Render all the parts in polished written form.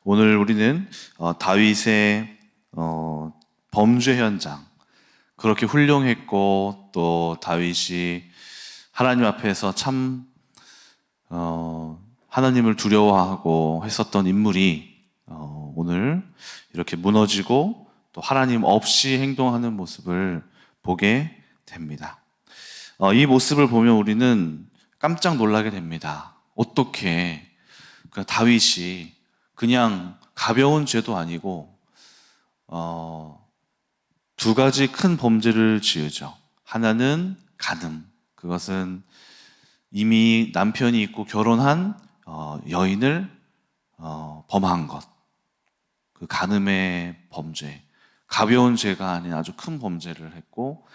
오늘 우리는 다윗의 범죄 현장, 그렇게 훌륭했고 또 다윗이 하나님 앞에서 참 하나님을 두려워하고 했었던 인물이 오늘 이렇게 무너지고 또 하나님 없이 행동하는 모습을 보게 됩니다. 이 모습을 보면 우리는 깜짝 놀라게 됩니다. 어떻게 다윗이 그냥 가벼운 죄도 아니고 두 가지 큰 범죄를 지으죠. 하나는 간음, 그것은 이미 남편이 있고 결혼한 여인을 범한 것, 그 간음의 범죄, 가벼운 죄가 아닌 아주 큰 범죄를 했고,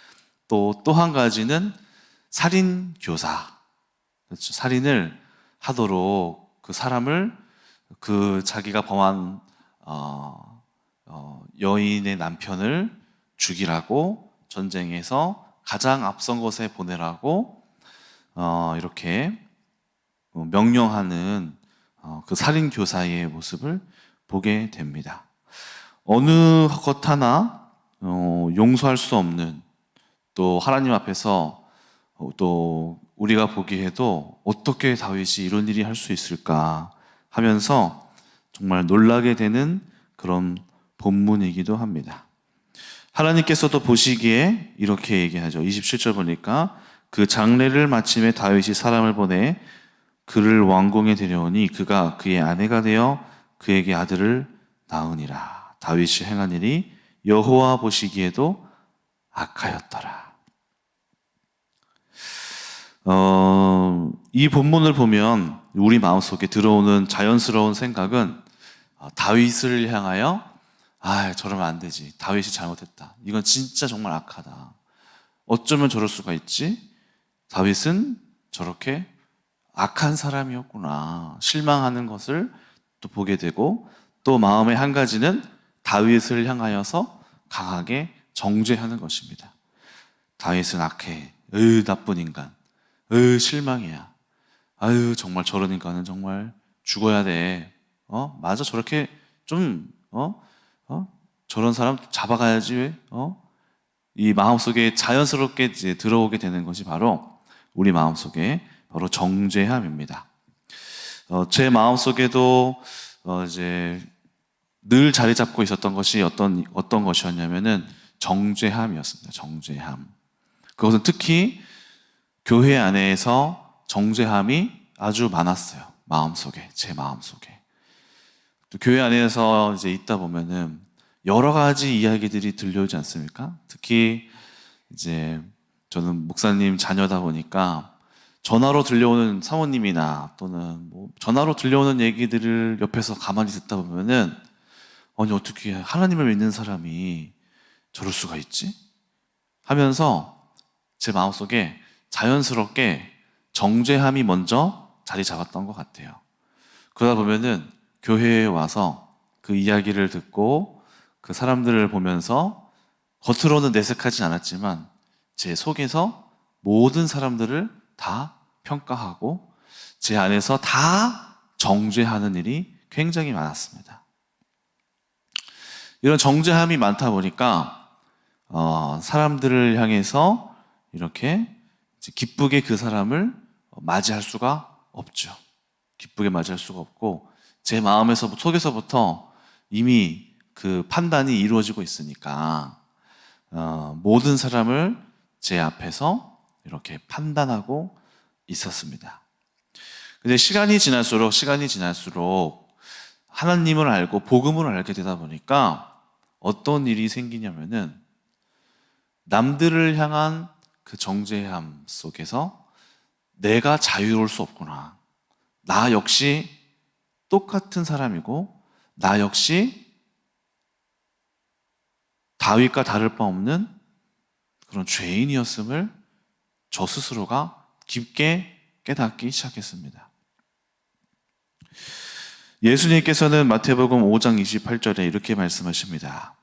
또 한 가지는 살인 교사, 그렇죠. 살인을 하도록 그 사람을 그 자기가 범한 여인의 남편을 죽이라고 전쟁에서 가장 앞선 곳에 보내라고 이렇게 명령하는 그 살인 교사의 모습을 보게 됩니다. 어느 것 하나 용서할 수 없는, 또 하나님 앞에서 또 우리가 보기에도 어떻게 다윗이 이런 일이 할 수 있을까 하면서 정말 놀라게 되는 그런 본문이기도 합니다. 하나님께서도 보시기에 이렇게 얘기하죠. 27절 보니까 그 장례를 마침에 다윗이 사람을 보내 그를 왕궁에 데려오니 그가 그의 아내가 되어 그에게 아들을 낳으니라. 다윗이 행한 일이 여호와 보시기에도 악하였더라. 이 본문을 보면 우리 마음속에 들어오는 자연스러운 생각은 다윗을 향하여 저러면 안 되지. 다윗이 잘못했다. 이건 진짜 정말 악하다. 어쩌면 저럴 수가 있지? 다윗은 저렇게 악한 사람이었구나. 실망하는 것을 또 보게 되고, 또 마음의 한 가지는 다윗을 향하여서 강하게 정죄하는 것입니다. 다윗은 악해. 나쁜 인간. 실망이야. 정말 저런 인간은 정말 죽어야 돼. 맞아. 저렇게 좀, 저런 사람 잡아가야지. 이 마음속에 자연스럽게 이제 들어오게 되는 것이 바로 우리 마음속에 바로 정죄함입니다. 제 마음속에도 이제 늘 자리 잡고 있었던 것이 어떤 것이었냐면은 정죄함이었습니다. 정죄함. 그것은 특히 교회 안에서 정죄함이 아주 많았어요. 마음속에, 제 마음속에. 또 교회 안에서 이제 있다 보면은 여러 가지 이야기들이 들려오지 않습니까? 특히 이제 저는 목사님 자녀다 보니까 전화로 들려오는 사모님이나 또는 전화로 들려오는 얘기들을 옆에서 가만히 듣다 보면은 어떻게 하나님을 믿는 사람이 저럴 수가 있지? 하면서 제 마음속에 자연스럽게 정죄함이 먼저 자리 잡았던 것 같아요. 그러다 보면은 교회에 와서 그 이야기를 듣고 그 사람들을 보면서 겉으로는 내색하지 않았지만 제 속에서 모든 사람들을 다 평가하고 제 안에서 다 정죄하는 일이 굉장히 많았습니다. 이런 정죄함이 많다 보니까 사람들을 향해서 이렇게 기쁘게 그 사람을 맞이할 수가 없죠. 기쁘게 맞이할 수가 없고 제 마음에서 속에서부터 이미 그 판단이 이루어지고 있으니까 모든 사람을 제 앞에서 이렇게 판단하고 있었습니다. 근데 시간이 지날수록 하나님을 알고 복음을 알게 되다 보니까 어떤 일이 생기냐면은 남들을 향한 그 정죄함 속에서 내가 자유로울 수 없구나. 나 역시 똑같은 사람이고 나 역시 다윗과 다를 바 없는 그런 죄인이었음을 저 스스로가 깊게 깨닫기 시작했습니다. 예수님께서는 마태복음 5장 28절에 이렇게 말씀하십니다.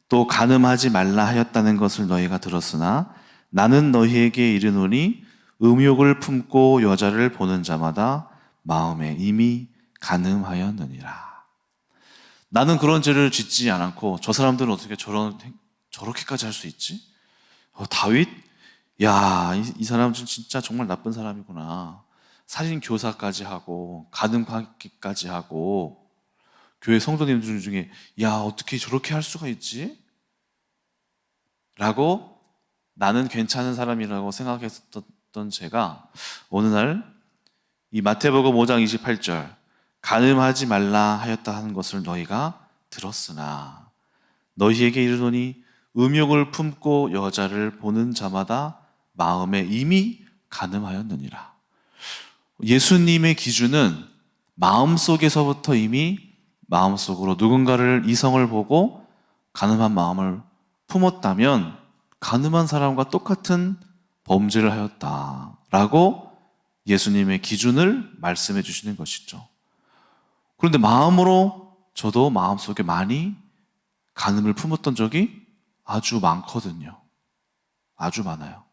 또 간음하지 말라 하였다는 것을 너희가 들었으나 나는 너희에게 이르노니 음욕을 품고 여자를 보는 자마다 마음에 이미 간음하였느니라. 나는 그런 죄를 짓지 않았고 저 사람들은 어떻게 저렇게까지 할 수 있지? 다윗? 야, 이 사람 진짜 정말 나쁜 사람이구나. 살인 교사까지 하고 가늠하기까지 하고 교회 성도님들 중에 야, 어떻게 저렇게 할 수가 있지? 라고 나는 괜찮은 사람이라고 생각했던 제가 어느 날 이 마태복음 5장 28절 간음하지 말라 하였다 하는 것을 너희가 들었으나 너희에게 이르노니 음욕을 품고 여자를 보는 자마다 마음에 이미 간음하였느니라. 예수님의 기준은 마음속에서부터 이미 마음속으로 누군가를 이성을 보고 간음한 마음을 품었다면 간음한 사람과 똑같은 범죄를 하였다라고 예수님의 기준을 말씀해 주시는 것이죠. 그런데 마음으로 저도 마음속에 많이 간음을 품었던 적이 아주 많거든요. 아주 많아요.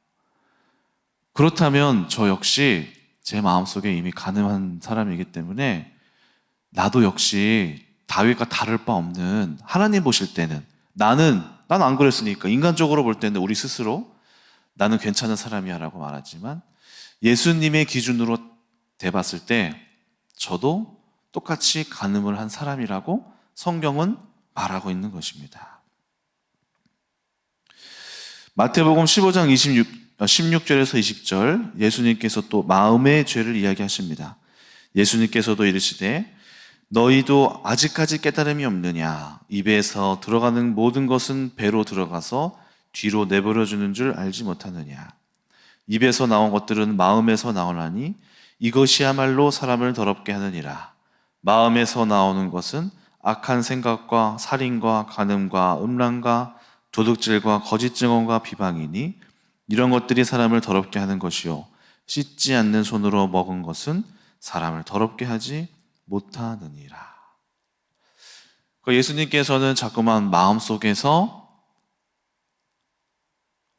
그렇다면 저 역시 제 마음속에 이미 간음한 사람이기 때문에 나도 역시 다윗과 다를 바 없는, 하나님 보실 때는 난 안 그랬으니까 인간적으로 볼 때는 우리 스스로 나는 괜찮은 사람이야 라고 말하지만 예수님의 기준으로 대봤을 때 저도 똑같이 간음을 한 사람이라고 성경은 말하고 있는 것입니다. 마태복음 15장 16절에서 20절 예수님께서 또 마음의 죄를 이야기하십니다. 예수님께서도 이르시되 너희도 아직까지 깨달음이 없느냐? 입에서 들어가는 모든 것은 배로 들어가서 뒤로 내버려주는 줄 알지 못하느냐? 입에서 나온 것들은 마음에서 나오나니 이것이야말로 사람을 더럽게 하느니라. 마음에서 나오는 것은 악한 생각과 살인과 간음과 음란과 도둑질과 거짓 증언과 비방이니 이런 것들이 사람을 더럽게 하는 것이요 씻지 않는 손으로 먹은 것은 사람을 더럽게 하지 못하느니라. 예수님께서는 자꾸만 마음속에서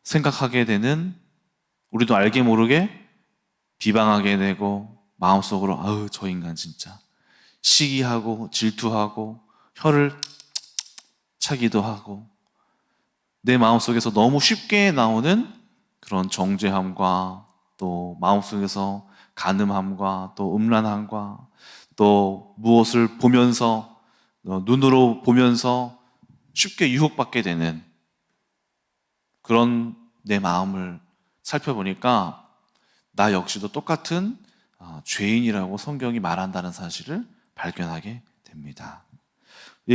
생각하게 되는, 우리도 알게 모르게 비방하게 되고 마음속으로 아우 저 인간 진짜 시기하고 질투하고 혀를 차기도 하고 내 마음속에서 너무 쉽게 나오는 그런 정죄함과 또 마음속에서 간음함과 또 음란함과 또 무엇을 보면서 눈으로 보면서 쉽게 유혹받게 되는 그런 내 마음을 살펴보니까 나 역시도 똑같은 죄인이라고 성경이 말한다는 사실을 발견하게 됩니다.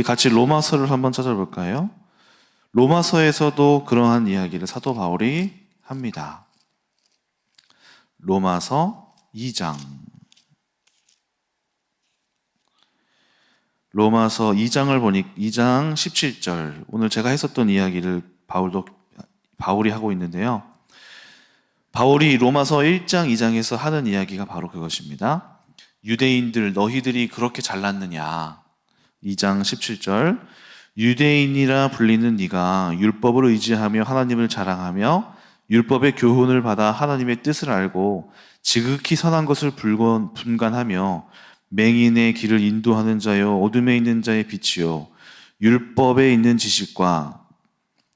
같이 로마서를 한번 찾아볼까요? 로마서에서도 그러한 이야기를 사도 바울이 합니다. 로마서 2장. 로마서 2장을 보니 2장 17절. 오늘 제가 했었던 이야기를 바울이 하고 있는데요. 바울이 로마서 1장, 2장에서 하는 이야기가 바로 그것입니다. 유대인들 너희들이 그렇게 잘났느냐. 2장 17절. 유대인이라 불리는 네가 율법을 의지하며 하나님을 자랑하며 율법의 교훈을 받아 하나님의 뜻을 알고 지극히 선한 것을 분간하며 맹인의 길을 인도하는 자요 어둠에 있는 자의 빛이요 율법에 있는 지식과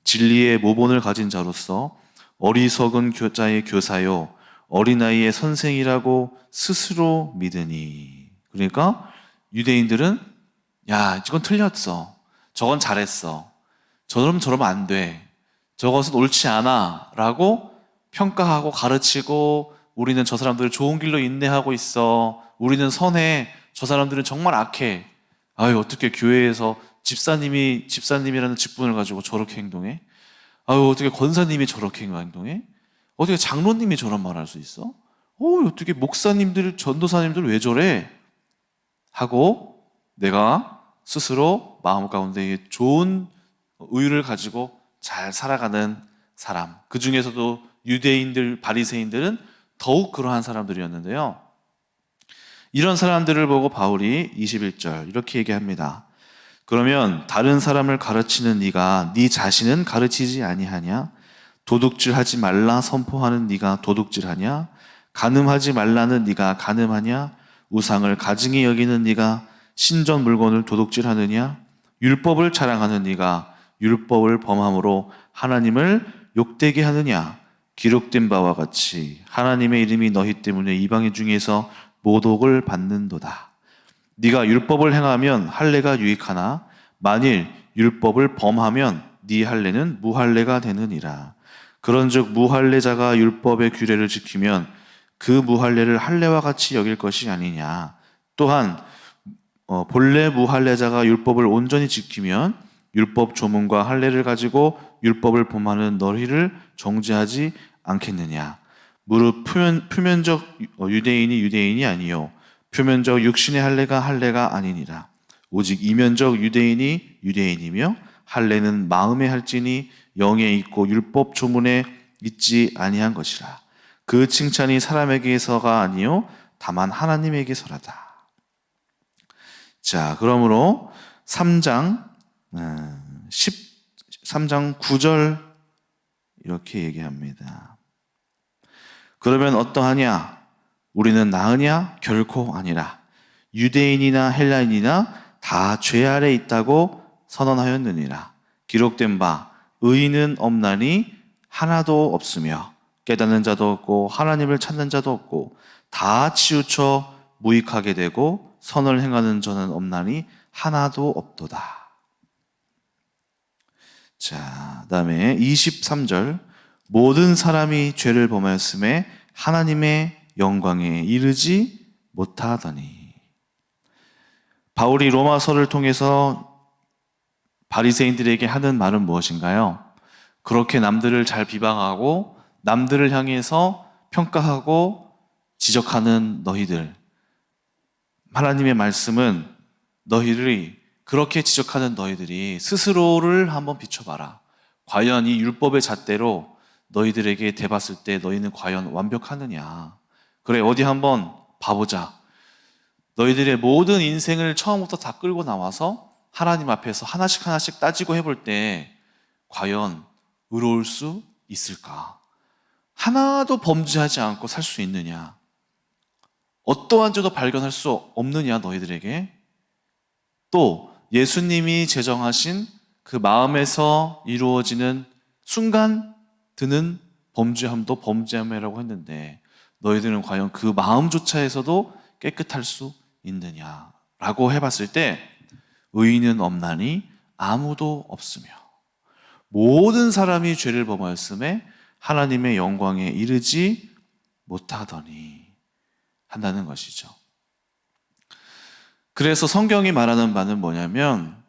진리의 모본을 가진 자로서 어리석은 자의 교사요 어린아이의 선생이라고 스스로 믿으니. 그러니까 유대인들은 야 이건 틀렸어, 저건 잘했어, 저러면 안 돼, 저것은 옳지 않아 라고 평가하고 가르치고 우리는 저 사람들을 좋은 길로 인내하고 있어, 우리는 선해, 저 사람들은 정말 악해. 아유 어떻게 교회에서 집사님이라는 직분을 가지고 저렇게 행동해? 아유 어떻게 권사님이 저렇게 행동해? 어떻게 장로님이 저런 말 할 수 있어? 어떻게 목사님들, 전도사님들 왜 저래? 하고 내가 스스로 마음 가운데 좋은 의를 가지고 잘 살아가는 사람, 그 중에서도 유대인들, 바리새인들은 더욱 그러한 사람들이었는데요. 이런 사람들을 보고 바울이 21절 이렇게 얘기합니다. 그러면 다른 사람을 가르치는 네가 네 자신은 가르치지 아니하냐? 도둑질하지 말라 선포하는 네가 도둑질하냐? 간음하지 말라는 네가 간음하냐? 우상을 가증히 여기는 네가 신전 물건을 도둑질하느냐? 율법을 자랑하는 네가 율법을 범함으로 하나님을 욕되게 하느냐? 기록된 바와 같이 하나님의 이름이 너희 때문에 이방인 중에서 모독을 받는도다. 네가 율법을 행하면 할례가 유익하나 만일 율법을 범하면 네 할례는 무할례가 되느니라. 그런즉 무할례자가 율법의 규례를 지키면 그 무할례를 할례와 같이 여길 것이 아니냐. 또한 본래 무할례자가 율법을 온전히 지키면 율법 조문과 할례를 가지고 율법을 범하는 너희를 정죄하지 않겠느냐. 무릇 표면적 유대인이 유대인이 아니요 표면적 육신의 할례가 할례가 아니니라. 오직 이면적 유대인이 유대인이며 할례는 마음에 할지니 영에 있고 율법 조문에 있지 아니한 것이라. 그 칭찬이 사람에게서가 아니요 다만 하나님에게서라다. 자, 그러므로 3장 13장 9절 이렇게 얘기합니다. 그러면 어떠하냐? 우리는 나으냐? 결코 아니라. 유대인이나 헬라인이나 다 죄 아래 있다고 선언하였느니라. 기록된 바 의인은 없나니 하나도 없으며 깨닫는 자도 없고 하나님을 찾는 자도 없고 다 치우쳐 무익하게 되고 선을 행하는 자는 없나니 하나도 없도다. 자, 그다음에 23절 모든 사람이 죄를 범하였음에 하나님의 영광에 이르지 못하더니. 바울이 로마서를 통해서 바리새인들에게 하는 말은 무엇인가요? 그렇게 남들을 잘 비방하고 남들을 향해서 평가하고 지적하는 너희들, 하나님의 말씀은 너희들이 그렇게 지적하는 너희들이 스스로를 한번 비춰봐라. 과연 이 율법의 잣대로 너희들에게 대봤을 때 너희는 과연 완벽하느냐? 그래, 어디 한번 봐보자. 너희들의 모든 인생을 처음부터 다 끌고 나와서 하나님 앞에서 하나씩 하나씩 따지고 해볼 때 과연 의로울 수 있을까? 하나도 범죄하지 않고 살 수 있느냐? 어떠한 죄도 발견할 수 없느냐 너희들에게? 또 예수님이 제정하신 그 마음에서 이루어지는 순간 드는 범죄함도 범죄함이라고 했는데 너희들은 과연 그 마음조차에서도 깨끗할 수 있느냐라고 해봤을 때 의인은 없나니 아무도 없으며 모든 사람이 죄를 범하였음에 하나님의 영광에 이르지 못하더니 한다는 것이죠. 그래서 성경이 말하는 바는 뭐냐면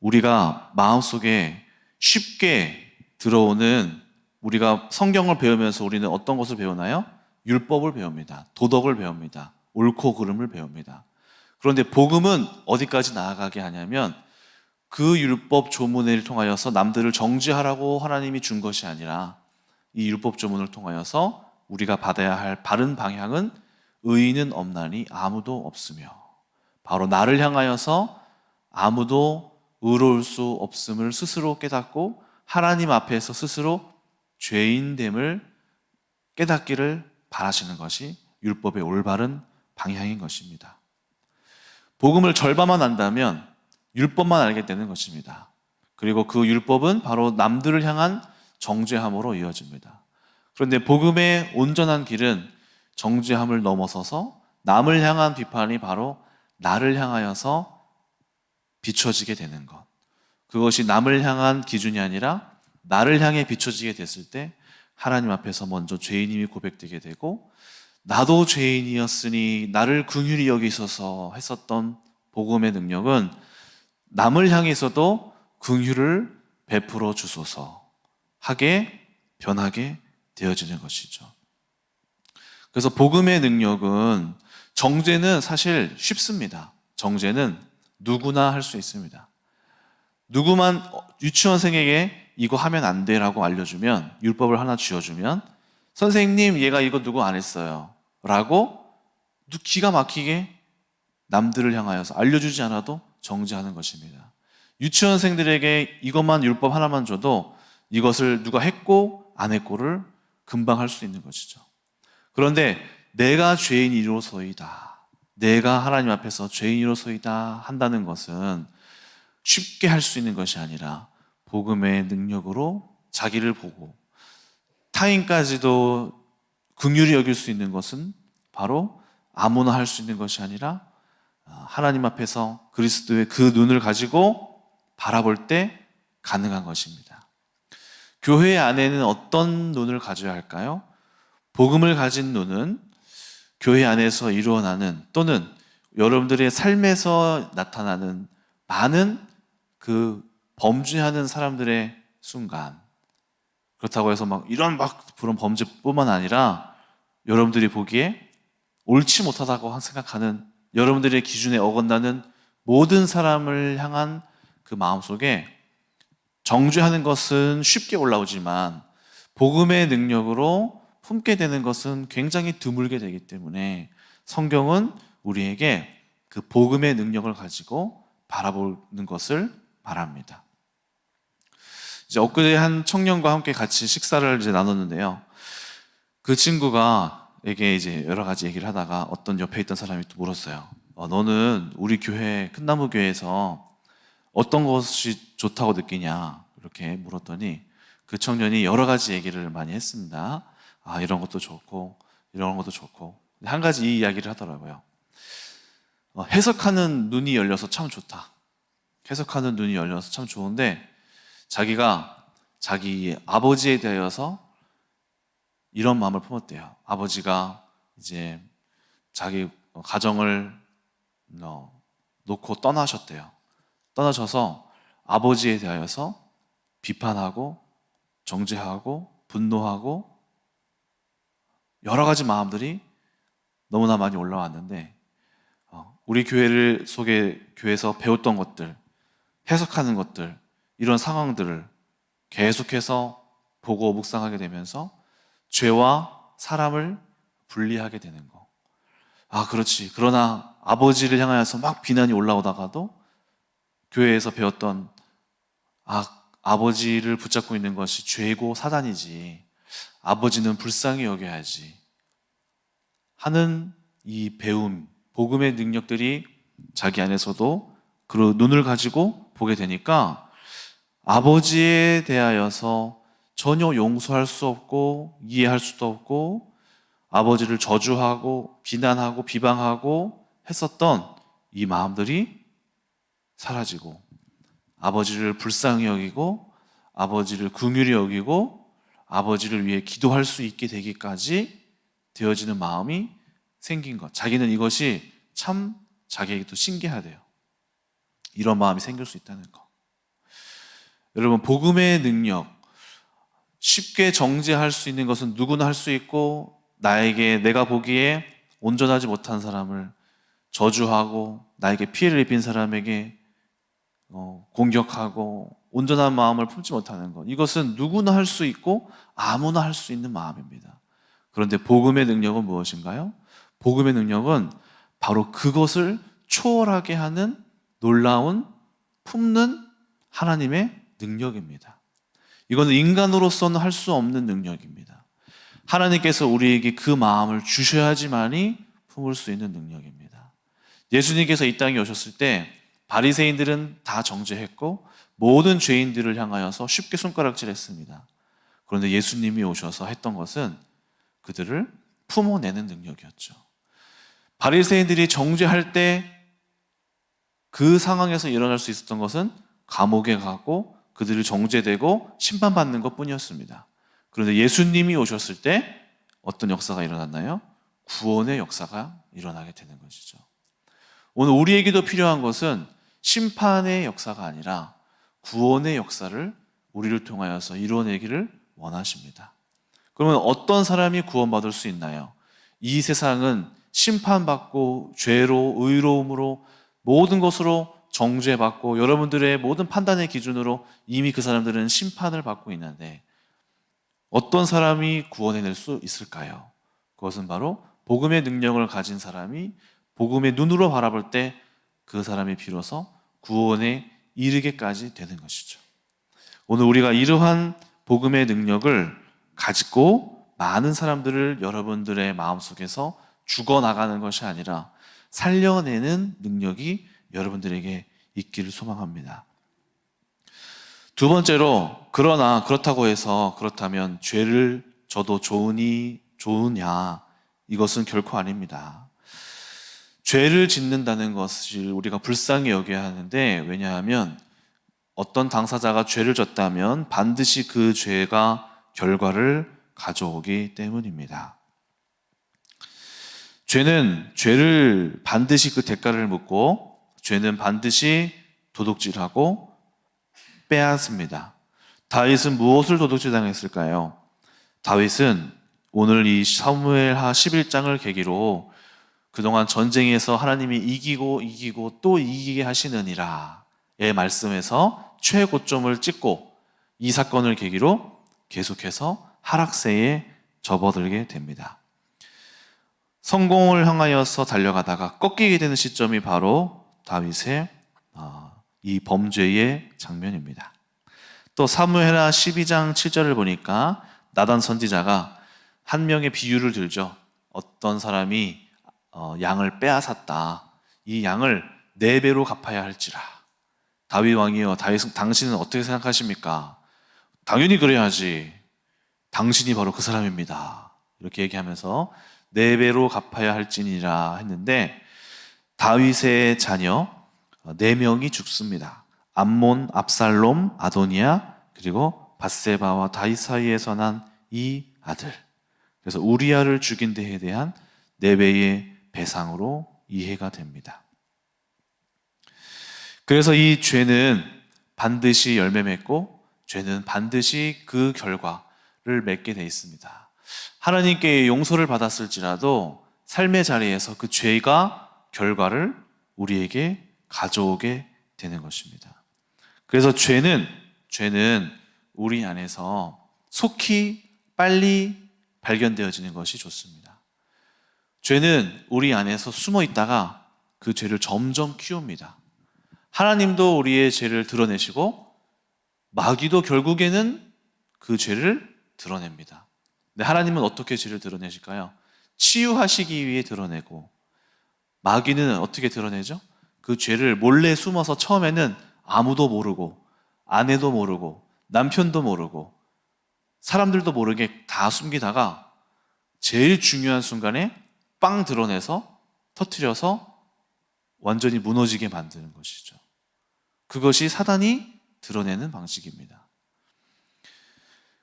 우리가 마음속에 쉽게 들어오는, 우리가 성경을 배우면서 우리는 어떤 것을 배우나요? 율법을 배웁니다. 도덕을 배웁니다. 옳고 그름을 배웁니다. 그런데 복음은 어디까지 나아가게 하냐면 그 율법 조문을 통하여서 남들을 정죄하라고 하나님이 준 것이 아니라 이 율법 조문을 통하여서 우리가 받아야 할 바른 방향은 의인은 없나니 아무도 없으며 바로 나를 향하여서 아무도 의로울 수 없음을 스스로 깨닫고 하나님 앞에서 스스로 죄인됨을 깨닫기를 바라시는 것이 율법의 올바른 방향인 것입니다. 복음을 절반만 안다면 율법만 알게 되는 것입니다. 그리고 그 율법은 바로 남들을 향한 정죄함으로 이어집니다. 그런데 복음의 온전한 길은 정죄함을 넘어서서 남을 향한 비판이 바로 나를 향하여서 비춰지게 되는 것. 그것이 남을 향한 기준이 아니라 나를 향해 비춰지게 됐을 때 하나님 앞에서 먼저 죄인임이 고백되게 되고 나도 죄인이었으니 나를 긍휼히 여기소서 했었던 복음의 능력은 남을 향해서도 긍휼을 베풀어 주소서 하게 변하게 되어지는 것이죠. 그래서 복음의 능력은 정죄는 사실 쉽습니다. 정죄는 누구나 할 수 있습니다. 누구만 유치원생에게 이거 하면 안 돼라고 알려주면, 율법을 하나 쥐어주면 선생님 얘가 이거 누구 안 했어요 라고 기가 막히게 남들을 향하여서 알려주지 않아도 정죄하는 것입니다. 유치원생들에게 이것만 율법 하나만 줘도 이것을 누가 했고 안 했고를 금방 할 수 있는 것이죠. 그런데 내가 죄인이로소이다, 내가 하나님 앞에서 죄인이로소이다 한다는 것은 쉽게 할 수 있는 것이 아니라 복음의 능력으로 자기를 보고 타인까지도 긍휼히 여길 수 있는 것은 바로 아무나 할 수 있는 것이 아니라 하나님 앞에서 그리스도의 그 눈을 가지고 바라볼 때 가능한 것입니다. 교회 안에는 어떤 눈을 가져야 할까요? 복음을 가진 눈은 교회 안에서 일어나는 또는 여러분들의 삶에서 나타나는 많은 그 범죄하는 사람들의 순간, 그렇다고 해서 이런 그런 범죄뿐만 아니라 여러분들이 보기에 옳지 못하다고 생각하는 여러분들의 기준에 어긋나는 모든 사람을 향한 그 마음속에 정죄하는 것은 쉽게 올라오지만 복음의 능력으로 품게 되는 것은 굉장히 드물게 되기 때문에 성경은 우리에게 그 복음의 능력을 가지고 바라보는 것을 바랍니다. 이제 엊그제 한 청년과 함께 같이 식사를 이제 나눴는데요. 그 친구가에게 이제 여러 가지 얘기를 하다가 어떤 옆에 있던 사람이 또 물었어요. 너는 우리 교회 끝나무 교회에서 어떤 것이 좋다고 느끼냐 이렇게 물었더니 그 청년이 여러 가지 얘기를 많이 했습니다. 이런 것도 좋고 이런 것도 좋고 한 가지 이 이야기를 하더라고요. 해석하는 눈이 열려서 참 좋다. 해석하는 눈이 열려서 참 좋은데 자기가 자기 아버지에 대하여서 이런 마음을 품었대요. 아버지가 이제 자기 가정을 놓고 떠나셨대요. 떠나셔서 아버지에 대하여서 비판하고 정죄하고 분노하고 여러 가지 마음들이 너무나 많이 올라왔는데 우리 교회에서 배웠던 것들, 해석하는 것들, 이런 상황들을 계속해서 보고 묵상하게 되면서 죄와 사람을 분리하게 되는 거. 그렇지. 그러나 아버지를 향하여서 막 비난이 올라오다가도 교회에서 배웠던 아버지를 붙잡고 있는 것이 죄고 사단이지. 아버지는 불쌍히 여겨야지 하는 이 배움, 복음의 능력들이 자기 안에서도 그 눈을 가지고 보게 되니까 아버지에 대하여서 전혀 용서할 수 없고 이해할 수도 없고 아버지를 저주하고 비난하고 비방하고 했었던 이 마음들이 사라지고 아버지를 불쌍히 여기고 아버지를 긍휼히 여기고 아버지를 위해 기도할 수 있게 되기까지 되어지는 마음이 생긴 것. 자기는 이것이 참 자기에게도 신기하대요. 이런 마음이 생길 수 있다는 것. 여러분, 복음의 능력, 쉽게 정죄할 수 있는 것은 누구나 할 수 있고 내가 보기에 온전하지 못한 사람을 저주하고 나에게 피해를 입힌 사람에게 공격하고 온전한 마음을 품지 못하는 것, 이것은 누구나 할 수 있고 아무나 할 수 있는 마음입니다. 그런데 복음의 능력은 무엇인가요? 복음의 능력은 바로 그것을 초월하게 하는 놀라운 품는 하나님의 능력입니다. 이거는 인간으로서는 할 수 없는 능력입니다. 하나님께서 우리에게 그 마음을 주셔야지만이 품을 수 있는 능력입니다. 예수님께서 이 땅에 오셨을 때 바리새인들은 다 정죄했고 모든 죄인들을 향하여서 쉽게 손가락질했습니다. 그런데 예수님이 오셔서 했던 것은 그들을 품어내는 능력이었죠. 바리새인들이 정죄할 때 그 상황에서 일어날 수 있었던 것은 감옥에 가고 그들이 정죄되고 심판받는 것뿐이었습니다. 그런데 예수님이 오셨을 때 어떤 역사가 일어났나요? 구원의 역사가 일어나게 되는 것이죠. 오늘 우리에게도 필요한 것은 심판의 역사가 아니라 구원의 역사를 우리를 통하여서 이루어내기를 원하십니다. 그러면 어떤 사람이 구원받을 수 있나요? 이 세상은 심판받고 죄로 의로움으로 모든 것으로 정죄받고 여러분들의 모든 판단의 기준으로 이미 그 사람들은 심판을 받고 있는데 어떤 사람이 구원해낼 수 있을까요? 그것은 바로 복음의 능력을 가진 사람이 복음의 눈으로 바라볼 때 그 사람이 비로소 구원에 이르게까지 되는 것이죠. 오늘 우리가 이러한 복음의 능력을 가지고 많은 사람들을 여러분들의 마음속에서 죽어나가는 것이 아니라 살려내는 능력이 여러분들에게 있기를 소망합니다. 두 번째로, 그러나 그렇다고 해서 그렇다면 죄를 져도 좋으냐? 이것은 결코 아닙니다. 죄를 짓는다는 것을 우리가 불쌍히 여겨야 하는데, 왜냐하면 어떤 당사자가 죄를 졌다면 반드시 그 죄가 결과를 가져오기 때문입니다. 죄를 반드시 그 대가를 묻고, 죄는 반드시 도둑질하고 빼앗습니다. 다윗은 무엇을 도둑질 당했을까요? 다윗은 오늘 이 사무엘하 11장을 계기로 그동안 전쟁에서 하나님이 이기고 또 이기게 하시느니라 의 말씀에서 최고점을 찍고 이 사건을 계기로 계속해서 하락세에 접어들게 됩니다. 성공을 향하여서 달려가다가 꺾이게 되는 시점이 바로 다윗의 이 범죄의 장면입니다. 또 사무엘하 12장 7절을 보니까 나단 선지자가 한 명의 비유를 들죠. 어떤 사람이 양을 빼앗았다. 이 양을 4배로 갚아야 할지라. 다윗 왕이여, 당신은 어떻게 생각하십니까? 당연히 그래야지. 당신이 바로 그 사람입니다. 이렇게 얘기하면서 4배로 갚아야 할지니라 했는데, 다윗의 자녀 4명이 죽습니다. 암몬, 압살롬, 아도니아, 그리고 밧세바와 다윗 사이에서 난 이 아들. 그래서 우리아를 죽인 데에 대한 4배의 배상으로 이해가 됩니다. 그래서 이 죄는 반드시 열매 맺고, 죄는 반드시 그 결과를 맺게 돼 있습니다. 하나님께 용서를 받았을지라도 삶의 자리에서 그 죄가 결과를 우리에게 가져오게 되는 것입니다. 그래서 죄는 우리 안에서 속히 빨리 발견되어지는 것이 좋습니다. 죄는 우리 안에서 숨어 있다가 그 죄를 점점 키웁니다. 하나님도 우리의 죄를 드러내시고 마귀도 결국에는 그 죄를 드러냅니다. 근데 하나님은 어떻게 죄를 드러내실까요? 치유하시기 위해 드러내고, 마귀는 어떻게 드러내죠? 그 죄를 몰래 숨어서 처음에는 아무도 모르고, 아내도 모르고, 남편도 모르고, 사람들도 모르게 다 숨기다가 제일 중요한 순간에 빵 드러내서 터뜨려서 완전히 무너지게 만드는 것이죠. 그것이 사단이 드러내는 방식입니다.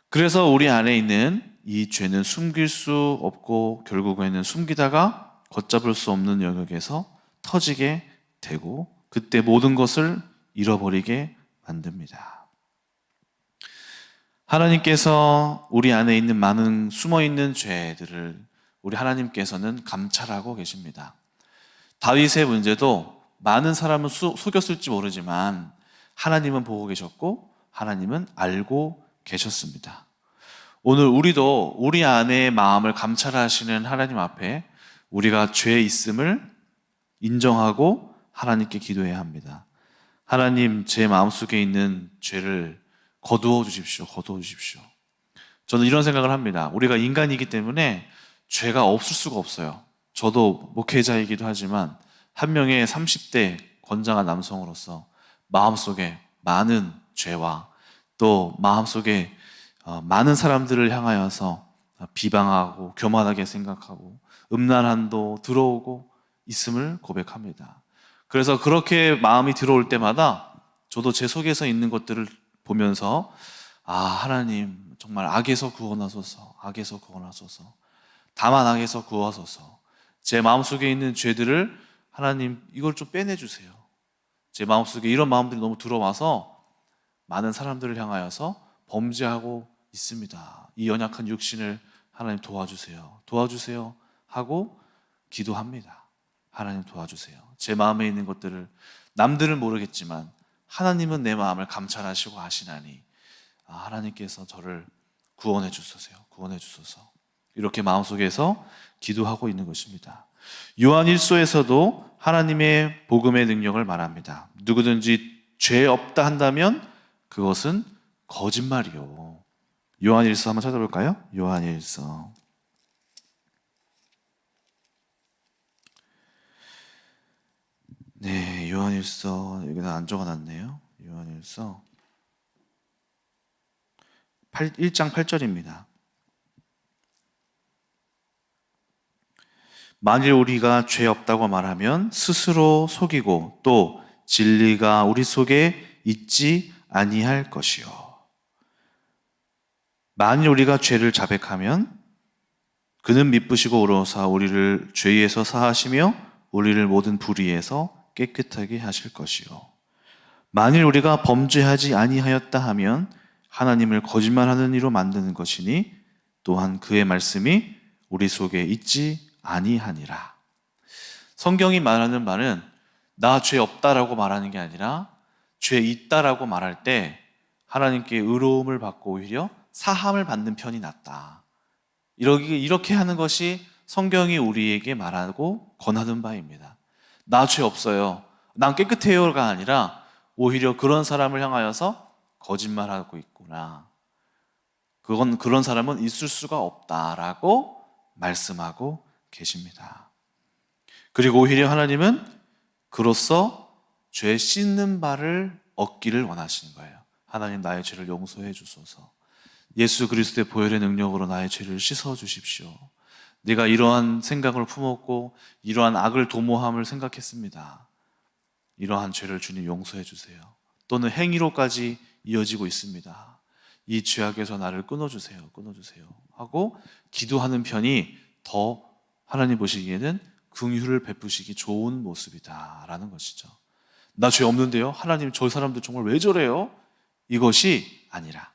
그래서 우리 안에 있는 이 죄는 숨길 수 없고 결국에는 숨기다가 걷잡을 수 없는 영역에서 터지게 되고 그때 모든 것을 잃어버리게 만듭니다. 하나님께서 우리 안에 있는 많은 숨어있는 죄들을 우리 하나님께서는 감찰하고 계십니다. 다윗의 문제도 많은 사람은 속였을지 모르지만 하나님은 보고 계셨고 하나님은 알고 계셨습니다. 오늘 우리도 우리 안의 마음을 감찰하시는 하나님 앞에 우리가 죄에 있음을 인정하고 하나님께 기도해야 합니다. 하나님, 제 마음속에 있는 죄를 거두어 주십시오. 저는 이런 생각을 합니다. 우리가 인간이기 때문에 죄가 없을 수가 없어요. 저도 목회자이기도 하지만 한 명의 30대 건장한 남성으로서 마음속에 많은 죄와 또 마음속에 많은 사람들을 향하여서 비방하고 교만하게 생각하고 음란함도 들어오고 있음을 고백합니다. 그래서 그렇게 마음이 들어올 때마다 저도 제 속에서 있는 것들을 보면서 하나님 정말 악에서 구원하소서, 다만 악에서 구하소서. 제 마음속에 있는 죄들을 하나님 이걸 좀 빼내주세요. 제 마음속에 이런 마음들이 너무 들어와서 많은 사람들을 향하여서 범죄하고 있습니다. 이 연약한 육신을 하나님 도와주세요 하고 기도합니다. 하나님 도와주세요. 제 마음에 있는 것들을 남들은 모르겠지만 하나님은 내 마음을 감찰하시고 아시나니 하나님께서 저를 구원해 주소서. 이렇게 마음속에서 기도하고 있는 것입니다. 요한 1서에서도 하나님의 복음의 능력을 말합니다. 누구든지 죄 없다 한다면 그것은 거짓말이요. 요한 1서 한번 찾아볼까요? 요한 1서. 네, 요한 1서 여기다 안 적어놨네요. 요한 1서 1장 8절입니다. 만일 우리가 죄 없다고 말하면 스스로 속이고 또 진리가 우리 속에 있지 아니할 것이요. 만일 우리가 죄를 자백하면 그는 미쁘시고 의로우사 우리를 죄에서 사하시며 우리를 모든 불의에서 깨끗하게 하실 것이요. 만일 우리가 범죄하지 아니하였다 하면 하나님을 거짓말하는 이로 만드는 것이니 또한 그의 말씀이 우리 속에 있지 아니하니라. 성경이 말하는 말은 나 죄 없다라고 말하는 게 아니라 죄 있다라고 말할 때 하나님께 의로움을 받고 오히려 사함을 받는 편이 낫다. 이렇게 하는 것이 성경이 우리에게 말하고 권하는 바입니다. 나 죄 없어요, 난 깨끗해요가 아니라 오히려 그런 사람을 향하여서 거짓말하고 있구나, 그런 사람은 있을 수가 없다라고 말씀하고 계십니다. 그리고 오히려 하나님은 그로써 죄 씻는 바를 얻기를 원하시는 거예요. 하나님, 나의 죄를 용서해 주소서. 예수 그리스도의 보혈의 능력으로 나의 죄를 씻어 주십시오. 내가 이러한 생각을 품었고 이러한 악을 도모함을 생각했습니다. 이러한 죄를 주님 용서해 주세요. 또는 행위로까지 이어지고 있습니다. 이 죄악에서 나를 끊어주세요 하고 기도하는 편이 더 하나님 보시기에는 긍휼을 베푸시기 좋은 모습이다라는 것이죠. 나 죄 없는데요, 하나님 저 사람들 정말 왜 저래요? 이것이 아니라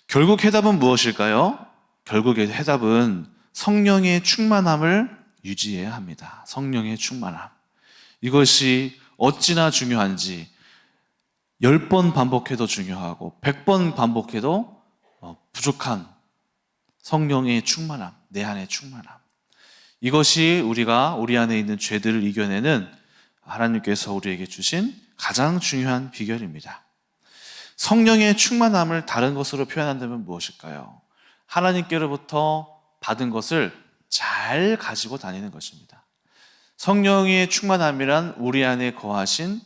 결국 해답은 무엇일까요? 결국의 해답은 성령의 충만함을 유지해야 합니다. 성령의 충만함. 이것이 어찌나 중요한지 10번 반복해도 중요하고 100번 반복해도 부족한 성령의 충만함, 내 안의 충만함. 이것이 우리가 우리 안에 있는 죄들을 이겨내는 하나님께서 우리에게 주신 가장 중요한 비결입니다. 성령의 충만함을 다른 것으로 표현한다면 무엇일까요? 하나님께로부터 받은 것을 잘 가지고 다니는 것입니다. 성령의 충만함이란 우리 안에 거하신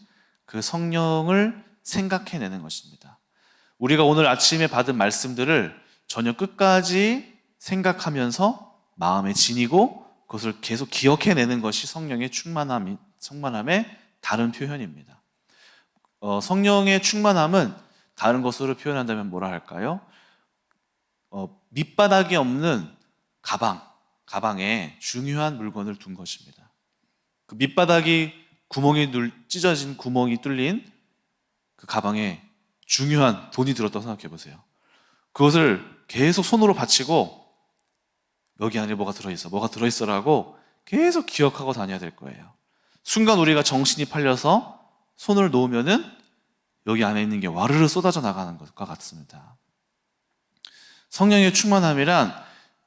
그 성령을 생각해내는 것입니다. 우리가 오늘 아침에 받은 말씀들을 저녁 끝까지 생각하면서 마음에 지니고 그것을 계속 기억해내는 것이 성령의 충만함의 다른 표현입니다. 성령의 충만함은 다른 것으로 표현한다면 뭐라 할까요? 밑바닥이 없는 가방에 중요한 물건을 둔 것입니다. 그 밑바닥이 찢어진 구멍이 뚫린 그 가방에 중요한 돈이 들었다고 생각해 보세요. 그것을 계속 손으로 받치고 여기 안에 뭐가 들어있어라고 계속 기억하고 다녀야 될 거예요. 순간 우리가 정신이 팔려서 손을 놓으면은 여기 안에 있는 게 와르르 쏟아져 나가는 것과 같습니다. 성령의 충만함이란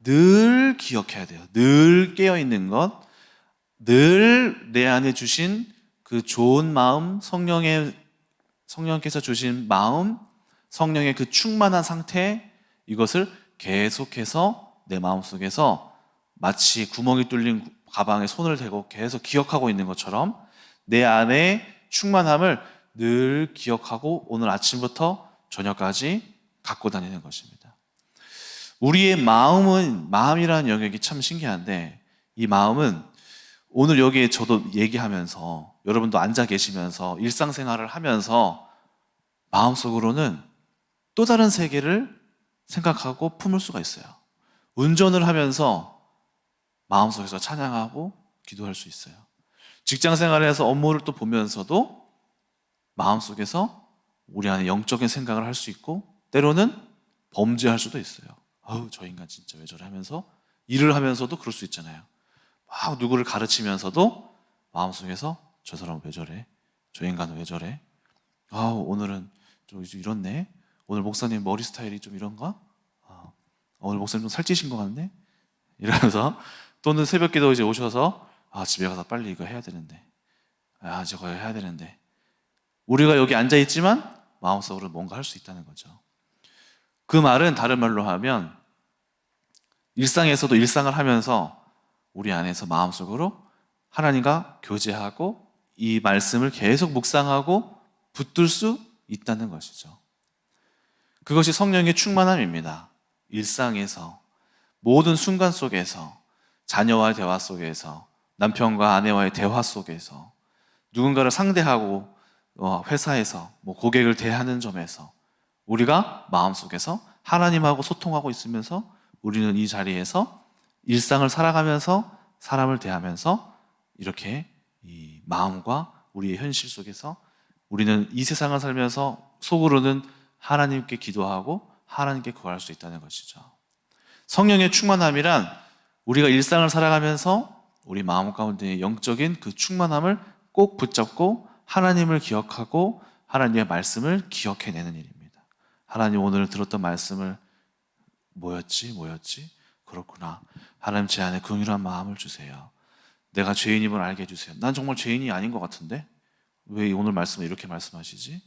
늘 기억해야 돼요. 늘 깨어있는 것, 늘 내 안에 주신 그 좋은 마음, 성령께서 주신 마음, 성령의 그 충만한 상태, 이것을 계속해서 내 마음속에서 마치 구멍이 뚫린 가방에 손을 대고 계속 기억하고 있는 것처럼 내 안에 충만함을 늘 기억하고 오늘 아침부터 저녁까지 갖고 다니는 것입니다. 우리의 마음이라는 영역이 참 신기한데, 이 마음은 오늘 여기에 저도 얘기하면서 여러분도 앉아 계시면서 일상생활을 하면서 마음속으로는 또 다른 세계를 생각하고 품을 수가 있어요. 운전을 하면서 마음속에서 찬양하고 기도할 수 있어요. 직장생활에서 업무를 또 보면서도 마음속에서 우리 안에 영적인 생각을 할 수 있고, 때로는 범죄할 수도 있어요. 저 인간 진짜 왜 저래 하면서 일을 하면서도 그럴 수 있잖아요. 막 누구를 가르치면서도 마음속에서 저 사람은 왜 저래? 저 인간은 왜 저래? 오늘은 좀 이렇네? 오늘 목사님 머리 스타일이 좀 이런가? 오늘 목사님 좀 살찌신 것 같네? 이러면서, 또는 새벽 기도 이제 오셔서 집에 가서 빨리 이거 해야 되는데, 저거 해야 되는데, 우리가 여기 앉아있지만 마음속으로 뭔가 할 수 있다는 거죠. 그 말은 다른 말로 하면 일상에서도 일상을 하면서 우리 안에서 마음속으로 하나님과 교제하고 이 말씀을 계속 묵상하고 붙들 수 있다는 것이죠. 그것이 성령의 충만함입니다. 일상에서, 모든 순간 속에서, 자녀와의 대화 속에서, 남편과 아내와의 대화 속에서, 누군가를 상대하고 회사에서 고객을 대하는 점에서 우리가 마음속에서 하나님하고 소통하고 있으면서 우리는 이 자리에서 일상을 살아가면서 사람을 대하면서 이렇게 이 마음과 우리의 현실 속에서 우리는 이 세상을 살면서 속으로는 하나님께 기도하고 하나님께 구할 수 있다는 것이죠. 성령의 충만함이란 우리가 일상을 살아가면서 우리 마음 가운데 영적인 그 충만함을 꼭 붙잡고 하나님을 기억하고 하나님의 말씀을 기억해내는 일입니다. 하나님 오늘 들었던 말씀을 뭐였지? 그렇구나. 하나님 제 안에 긍휼한 마음을 주세요. 내가 죄인임을 알게 해주세요. 난 정말 죄인이 아닌 것 같은데 왜 오늘 말씀을 이렇게 말씀하시지?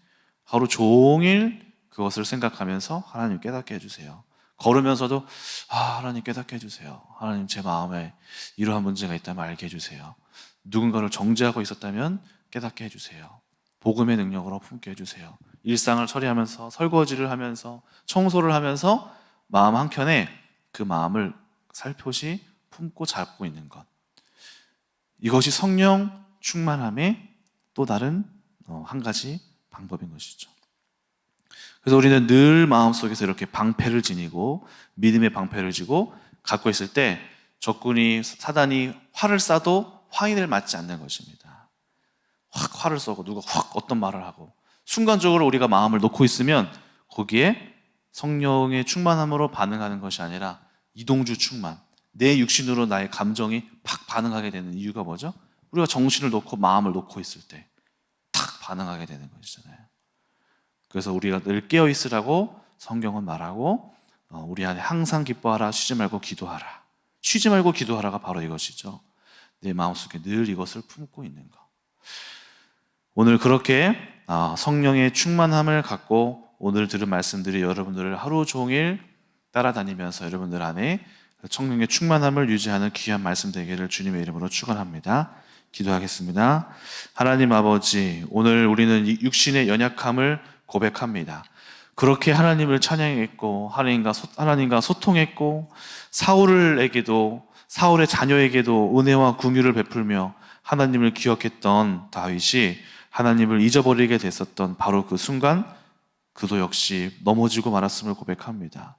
하루 종일 그것을 생각하면서 하나님 깨닫게 해주세요. 걸으면서도 하나님 깨닫게 해주세요. 하나님 제 마음에 이러한 문제가 있다면 알게 해주세요. 누군가를 정죄하고 있었다면 깨닫게 해주세요. 복음의 능력으로 품게 해주세요. 일상을 처리하면서 설거지를 하면서 청소를 하면서 마음 한켠에 그 마음을 살포시 품고 잡고 있는 것, 이것이 성령 충만함의 또 다른 한 가지 방법인 것이죠. 그래서 우리는 늘 마음속에서 이렇게 방패를 지니고 믿음의 방패를 지고 갖고 있을 때 적군이 사단이 활을 쏴도 화인을 맞지 않는 것입니다. 확 화를 쏘고 누가 확 어떤 말을 하고 순간적으로 우리가 마음을 놓고 있으면 거기에 성령의 충만함으로 반응하는 것이 아니라 이동주 충만, 내 육신으로 나의 감정이 팍 반응하게 되는 이유가 뭐죠? 우리가 정신을 놓고 마음을 놓고 있을 때 탁 반응하게 되는 것이잖아요. 그래서 우리가 늘 깨어 있으라고 성경은 말하고 우리 안에 항상 기뻐하라, 쉬지 말고 기도하라. 쉬지 말고 기도하라가 바로 이것이죠. 내 마음속에 늘 이것을 품고 있는 것. 오늘 그렇게 성령의 충만함을 갖고 오늘 들은 말씀들이 여러분들을 하루 종일 따라다니면서 여러분들 안에 성령의 충만함을 유지하는 귀한 말씀 되기를 주님의 이름으로 축원합니다. 기도하겠습니다. 하나님 아버지, 오늘 우리는 육신의 연약함을 고백합니다. 그렇게 하나님을 찬양했고 하나님과 소통했고 사울의 자녀에게도 은혜와 긍휼을 베풀며 하나님을 기억했던 다윗이 하나님을 잊어버리게 됐었던 바로 그 순간 그도 역시 넘어지고 말았음을 고백합니다.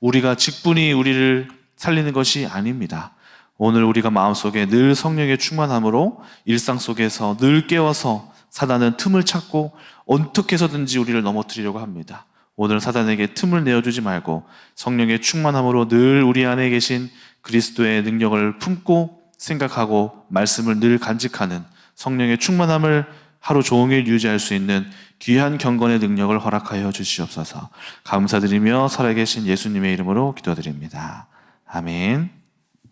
우리가 직분이 우리를 살리는 것이 아닙니다. 오늘 우리가 마음속에 늘 성령의 충만함으로 일상 속에서 늘 깨워서 사단은 틈을 찾고 어떻게 해서든지 우리를 넘어뜨리려고 합니다. 오늘 사단에게 틈을 내어주지 말고 성령의 충만함으로 늘 우리 안에 계신 그리스도의 능력을 품고 생각하고 말씀을 늘 간직하는 성령의 충만함을 하루 종일 유지할 수 있는 귀한 경건의 능력을 허락하여 주시옵소서. 감사드리며 살아계신 예수님의 이름으로 기도드립니다. 아멘.